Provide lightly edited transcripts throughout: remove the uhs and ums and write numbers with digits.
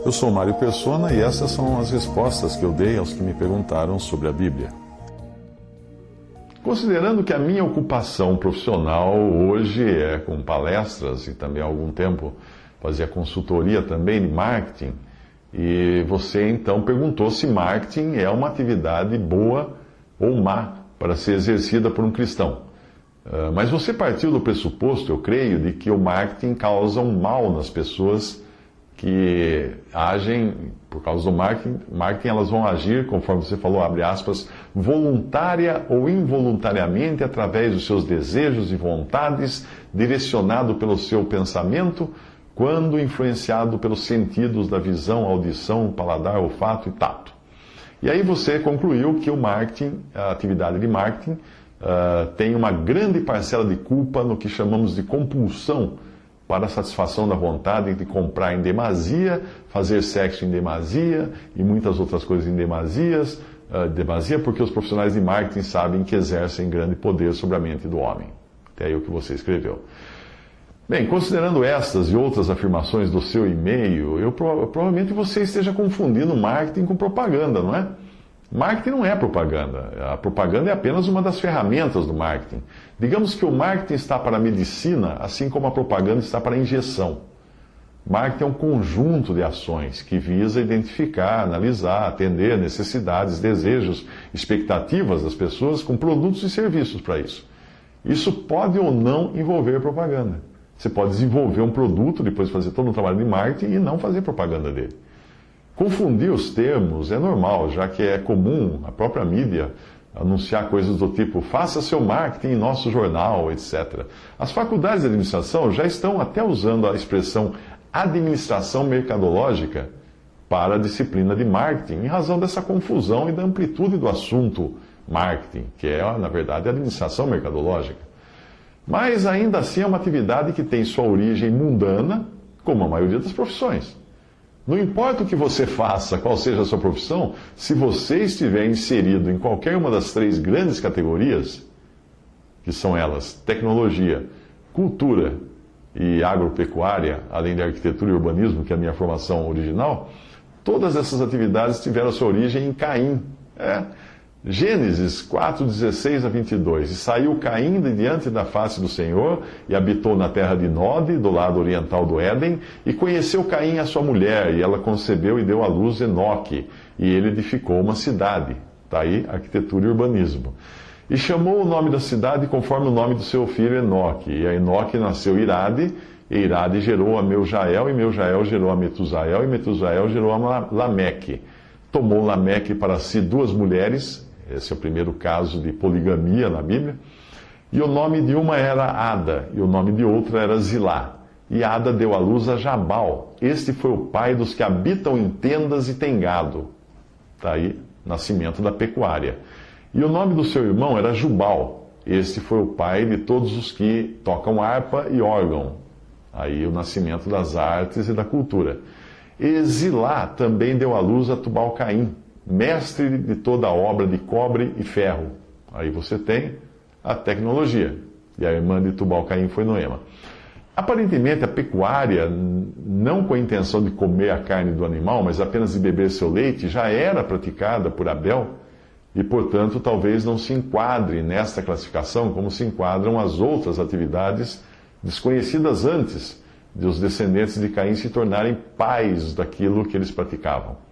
Eu sou Mário Persona e essas são as respostas que eu dei aos que me perguntaram sobre a Bíblia. Considerando que a minha ocupação profissional hoje é com palestras e também há algum tempo fazia consultoria também de marketing, e você então perguntou se marketing é uma atividade boa ou má para ser exercida por um cristão. Mas você partiu do pressuposto, eu creio, de que o marketing causa um mal nas pessoas que agem por causa do marketing, elas vão agir, conforme você falou, abre aspas, voluntária ou involuntariamente através dos seus desejos e vontades, direcionado pelo seu pensamento, quando influenciado pelos sentidos da visão, audição, paladar, olfato e tato. E aí você concluiu que o marketing, a atividade de marketing, tem uma grande parcela de culpa no que chamamos de compulsão para a satisfação da vontade de comprar em demasia, fazer sexo em demasia e muitas outras coisas em demasia, porque os profissionais de marketing sabem que exercem grande poder sobre a mente do homem. Até aí o que você escreveu. Bem, considerando estas e outras afirmações do seu e-mail, provavelmente você esteja confundindo marketing com propaganda, não é? Marketing não é propaganda. A propaganda é apenas uma das ferramentas do marketing. Digamos que o marketing está para a medicina, assim como a propaganda está para a injeção. Marketing é um conjunto de ações que visa identificar, analisar, atender necessidades, desejos, expectativas das pessoas com produtos e serviços para isso. Isso pode ou não envolver propaganda. Você pode desenvolver um produto, depois fazer todo um trabalho de marketing e não fazer propaganda dele. Confundir os termos é normal, já que é comum a própria mídia anunciar coisas do tipo faça seu marketing em nosso jornal, etc. As faculdades de administração já estão até usando a expressão administração mercadológica para a disciplina de marketing, em razão dessa confusão e da amplitude do assunto marketing, que é, na verdade, a administração mercadológica. Mas ainda assim é uma atividade que tem sua origem mundana, como a maioria das profissões. Não importa o que você faça, qual seja a sua profissão, se você estiver inserido em qualquer uma das três grandes categorias, que são elas tecnologia, cultura e agropecuária, além de arquitetura e urbanismo, que é a minha formação original, todas essas atividades tiveram sua origem em Caim. Gênesis 4, 16 a 22. E saiu Caim de diante da face do Senhor, e habitou na terra de Nod, do lado oriental do Éden, e conheceu Caim a sua mulher, e ela concebeu e deu à luz Enoque, e ele edificou uma cidade. Está aí, arquitetura e urbanismo. E chamou o nome da cidade conforme o nome do seu filho Enoque. E a Enoque nasceu Irade, e Irade gerou a Meujael, e Meujael gerou a Metusael, e Metusael gerou a Lameque. Tomou Lameque para si duas mulheres. Esse é o primeiro caso de poligamia na Bíblia. E o nome de uma era Ada, e o nome de outra era Zilá. E Ada deu à luz a Jabal. Este foi o pai dos que habitam em tendas e tem gado. Está aí, nascimento da pecuária. E o nome do seu irmão era Jubal. Este foi o pai de todos os que tocam harpa e órgão. Aí o nascimento das artes e da cultura. E Zilá também deu à luz a Tubal-Caim, mestre de toda a obra de cobre e ferro. Aí você tem a tecnologia. E a irmã de Tubal-Caim foi Noema. Aparentemente, a pecuária, não com a intenção de comer a carne do animal, mas apenas de beber seu leite, já era praticada por Abel e, portanto, talvez não se enquadre nesta classificação como se enquadram as outras atividades desconhecidas antes de os descendentes de Caim se tornarem pais daquilo que eles praticavam.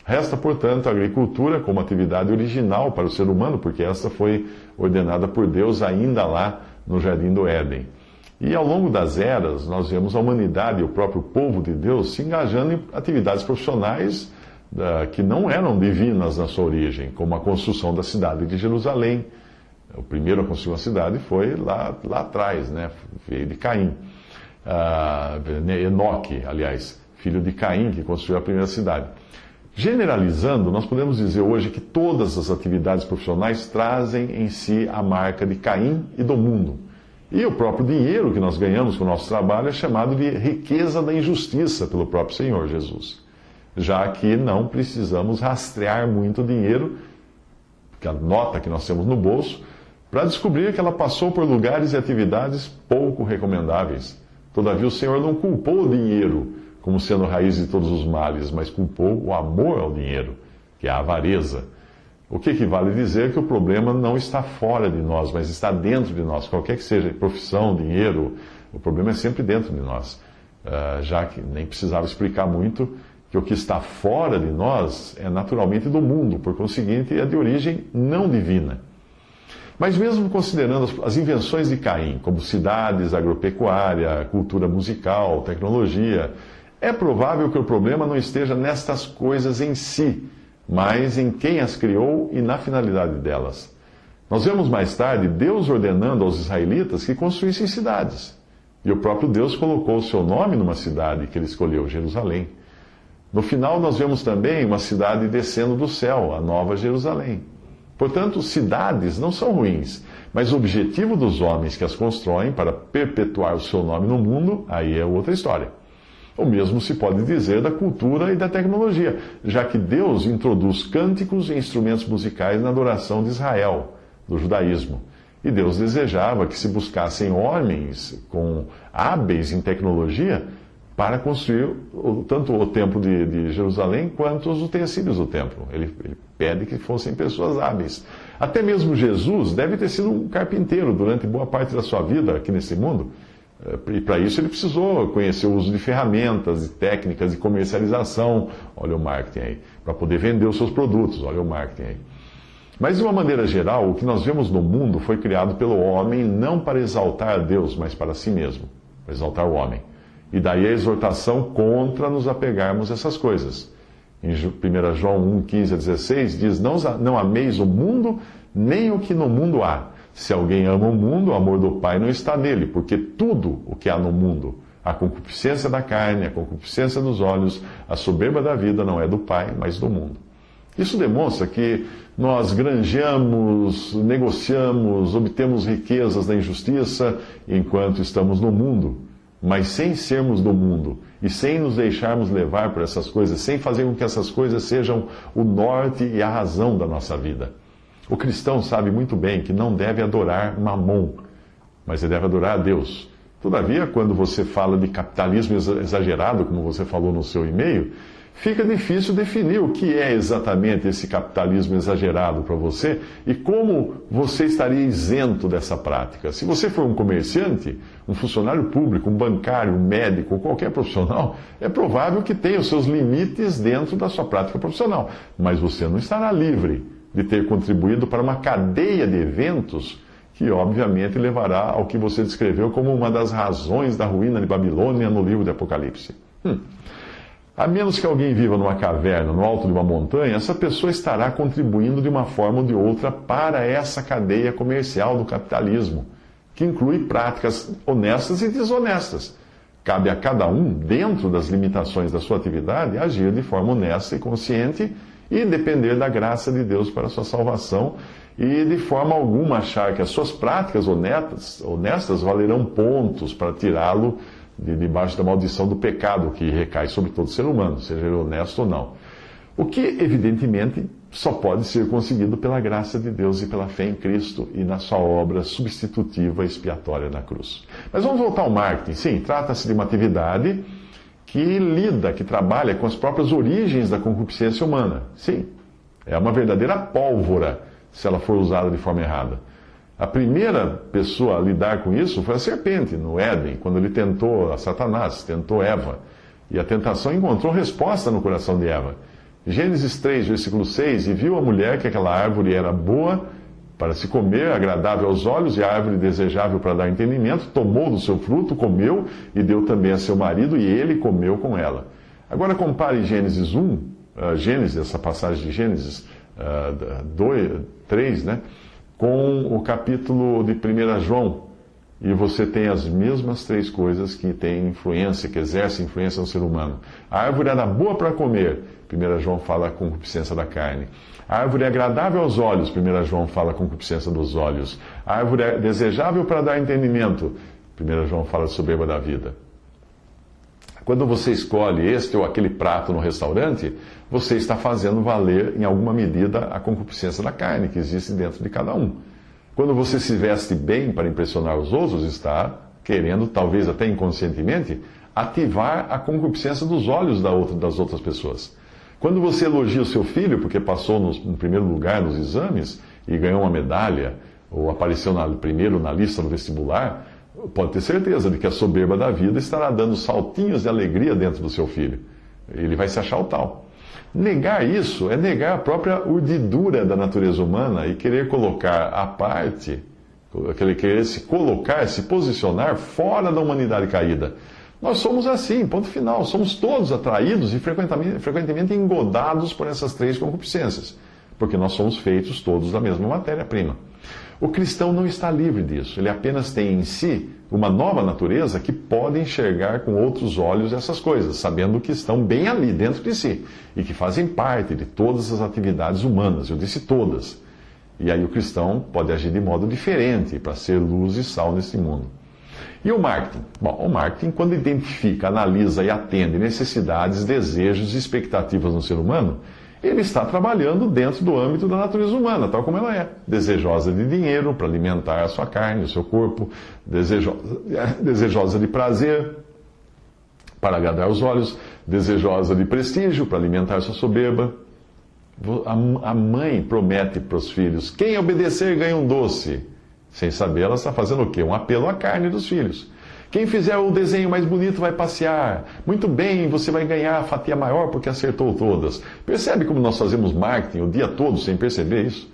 Resta, portanto, a agricultura como atividade original para o ser humano, porque esta foi ordenada por Deus ainda lá no Jardim do Éden. E ao longo das eras, nós vemos a humanidade e o próprio povo de Deus se engajando em atividades profissionais que não eram divinas na sua origem, como a construção da cidade de Jerusalém. O primeiro a construir uma cidade foi lá atrás, né? Veio de Caim. Enoque, aliás, filho de Caim, que construiu a primeira cidade. Generalizando, nós podemos dizer hoje que todas as atividades profissionais trazem em si a marca de Caim e do mundo. E o próprio dinheiro que nós ganhamos com o nosso trabalho é chamado de riqueza da injustiça pelo próprio Senhor Jesus. Já que não precisamos rastrear muito dinheiro, que a nota que nós temos no bolso, para descobrir que ela passou por lugares e atividades pouco recomendáveis. Todavia, o Senhor não culpou o dinheiro como sendo a raiz de todos os males, mas culpou o amor ao dinheiro, que é a avareza. O que equivale a dizer que o problema não está fora de nós, mas está dentro de nós. Qualquer que seja profissão, dinheiro, o problema é sempre dentro de nós. Já que nem precisava explicar muito que o que está fora de nós é naturalmente do mundo, por conseguinte, é de origem não divina. Mas mesmo considerando as invenções de Caim, como cidades, agropecuária, cultura musical, tecnologia, é provável que o problema não esteja nestas coisas em si, mas em quem as criou e na finalidade delas. Nós vemos mais tarde Deus ordenando aos israelitas que construíssem cidades. E o próprio Deus colocou o seu nome numa cidade que ele escolheu, Jerusalém. No final, nós vemos também uma cidade descendo do céu, a Nova Jerusalém. Portanto, cidades não são ruins, mas o objetivo dos homens que as constroem para perpetuar o seu nome no mundo, aí é outra história. O mesmo se pode dizer da cultura e da tecnologia, já que Deus introduz cânticos e instrumentos musicais na adoração de Israel, do judaísmo. E Deus desejava que se buscassem homens hábeis em tecnologia para construir tanto o templo de Jerusalém quanto os utensílios do templo. Ele pede que fossem pessoas hábeis. Até mesmo Jesus deve ter sido um carpinteiro durante boa parte da sua vida aqui nesse mundo. E para isso ele precisou conhecer o uso de ferramentas, de técnicas de comercialização, olha o marketing aí, para poder vender os seus produtos, olha o marketing aí. Mas de uma maneira geral, o que nós vemos no mundo foi criado pelo homem não para exaltar a Deus, mas para si mesmo, para exaltar o homem. E daí a exortação contra nos apegarmos a essas coisas. Em 1 João 1, 15 a 16 diz, não ameis o mundo, nem o que no mundo há. Se alguém ama o mundo, o amor do Pai não está nele, porque tudo o que há no mundo, a concupiscência da carne, a concupiscência dos olhos, a soberba da vida, não é do Pai, mas do mundo. Isso demonstra que nós granjeamos, negociamos, obtemos riquezas da injustiça enquanto estamos no mundo, mas sem sermos do mundo e sem nos deixarmos levar por essas coisas, sem fazer com que essas coisas sejam o norte e a razão da nossa vida. O cristão sabe muito bem que não deve adorar Mamon, mas ele deve adorar a Deus. Todavia, quando você fala de capitalismo exagerado, como você falou no seu e-mail, fica difícil definir o que é exatamente esse capitalismo exagerado para você e como você estaria isento dessa prática. Se você for um comerciante, um funcionário público, um bancário, um médico ou qualquer profissional, é provável que tenha os seus limites dentro da sua prática profissional, mas você não estará livre de ter contribuído para uma cadeia de eventos que, obviamente, levará ao que você descreveu como uma das razões da ruína de Babilônia no livro de Apocalipse. A menos que alguém viva numa caverna, no alto de uma montanha, essa pessoa estará contribuindo de uma forma ou de outra para essa cadeia comercial do capitalismo, que inclui práticas honestas e desonestas. Cabe a cada um, dentro das limitações da sua atividade, agir de forma honesta e consciente e depender da graça de Deus para a sua salvação e de forma alguma achar que as suas práticas honestas valerão pontos para tirá-lo debaixo da maldição do pecado que recai sobre todo ser humano, seja ele honesto ou não. O que, evidentemente, só pode ser conseguido pela graça de Deus e pela fé em Cristo e na sua obra substitutiva e expiatória na cruz. Mas vamos voltar ao marketing. Sim, trata-se de uma atividade que trabalha com as próprias origens da concupiscência humana. Sim, é uma verdadeira pólvora se ela for usada de forma errada. A primeira pessoa a lidar com isso foi a serpente, no Éden, quando ele tentou Satanás, tentou Eva. E a tentação encontrou resposta no coração de Eva. Gênesis 3, versículo 6, e viu a mulher que aquela árvore era boa para se comer, agradável aos olhos, e a árvore desejável para dar entendimento, tomou do seu fruto, comeu, e deu também a seu marido, e ele comeu com ela. Agora compare Gênesis 1, essa passagem de Gênesis 3, né? Com o capítulo de 1 João, e você tem as mesmas três coisas que têm influência, que exercem influência no ser humano. A árvore era boa para comer, 1 João fala com concupiscência da carne. A árvore é agradável aos olhos, 1 João fala com concupiscência dos olhos. A árvore é desejável para dar entendimento, 1 João fala de soberba da vida. Quando você escolhe este ou aquele prato no restaurante, você está fazendo valer, em alguma medida, a concupiscência da carne que existe dentro de cada um. Quando você se veste bem para impressionar os outros, está querendo, talvez até inconscientemente, ativar a concupiscência dos olhos das outras pessoas. Quando você elogia o seu filho porque passou no primeiro lugar nos exames e ganhou uma medalha, ou apareceu primeiro na lista no vestibular, pode ter certeza de que a soberba da vida estará dando saltinhos de alegria dentro do seu filho. Ele vai se achar o tal. Negar isso é negar a própria urdidura da natureza humana e querer colocar à parte, querer se colocar, se posicionar fora da humanidade caída. Nós somos assim, ponto final. Somos todos atraídos e frequentemente engodados por essas três concupiscências, porque nós somos feitos todos da mesma matéria-prima. O cristão não está livre disso, ele apenas tem em si uma nova natureza que pode enxergar com outros olhos essas coisas, sabendo que estão bem ali dentro de si e que fazem parte de todas as atividades humanas, eu disse todas. E aí o cristão pode agir de modo diferente para ser luz e sal nesse mundo. E o marketing? Bom, o marketing, quando identifica, analisa e atende necessidades, desejos e expectativas no ser humano, ele está trabalhando dentro do âmbito da natureza humana, tal como ela é. Desejosa de dinheiro para alimentar a sua carne, o seu corpo, desejosa de prazer para agradar os olhos, desejosa de prestígio para alimentar a sua soberba. A mãe promete para os filhos: quem obedecer ganha um doce. Sem saber, ela está fazendo o quê? Um apelo à carne dos filhos. Quem fizer o desenho mais bonito vai passear. Muito bem, você vai ganhar a fatia maior porque acertou todas. Percebe como nós fazemos marketing o dia todo sem perceber isso?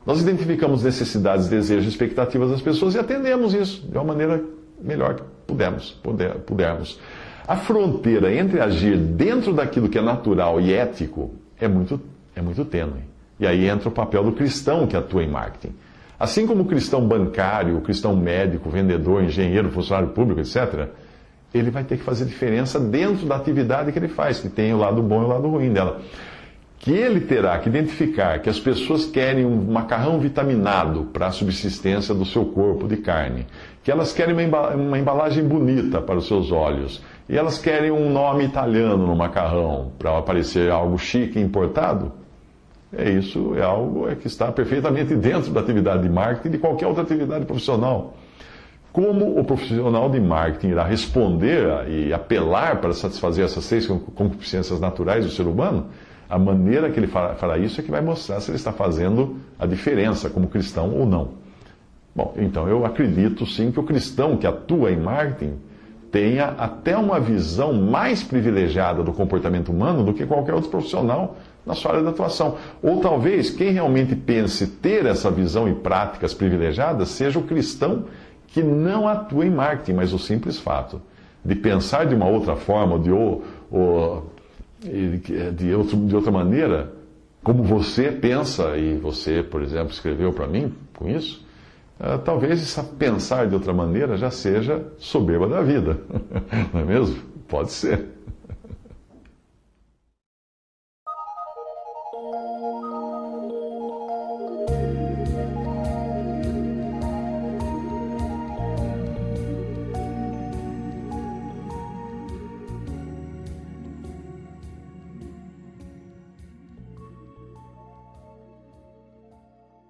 Nós identificamos necessidades, desejos e expectativas das pessoas e atendemos isso de uma maneira melhor que pudermos. A fronteira entre agir dentro daquilo que é natural e ético é muito tênue. E aí entra o papel do cristão que atua em marketing. Assim como o cristão bancário, o cristão médico, vendedor, engenheiro, funcionário público, etc., ele vai ter que fazer diferença dentro da atividade que ele faz, que tem o lado bom e o lado ruim dela. Que ele terá que identificar que as pessoas querem um macarrão vitaminado para a subsistência do seu corpo de carne, que elas querem uma embalagem bonita para os seus olhos, e elas querem um nome italiano no macarrão para parecer algo chique e importado. Isso é algo que está perfeitamente dentro da atividade de marketing e de qualquer outra atividade profissional. Como o profissional de marketing irá responder e apelar para satisfazer essas três concupiscências naturais do ser humano, a maneira que ele fará isso é que vai mostrar se ele está fazendo a diferença como cristão ou não. Bom, então eu acredito sim que o cristão que atua em marketing tenha até uma visão mais privilegiada do comportamento humano do que qualquer outro profissional na sua área de atuação. Ou talvez quem realmente pense ter essa visão e práticas privilegiadas seja o cristão que não atua em marketing, mas o simples fato de pensar de uma outra forma, de outra maneira, como você pensa, e você, por exemplo, escreveu para mim com isso, talvez essa pensar de outra maneira já seja soberba da vida, não é mesmo? Pode ser.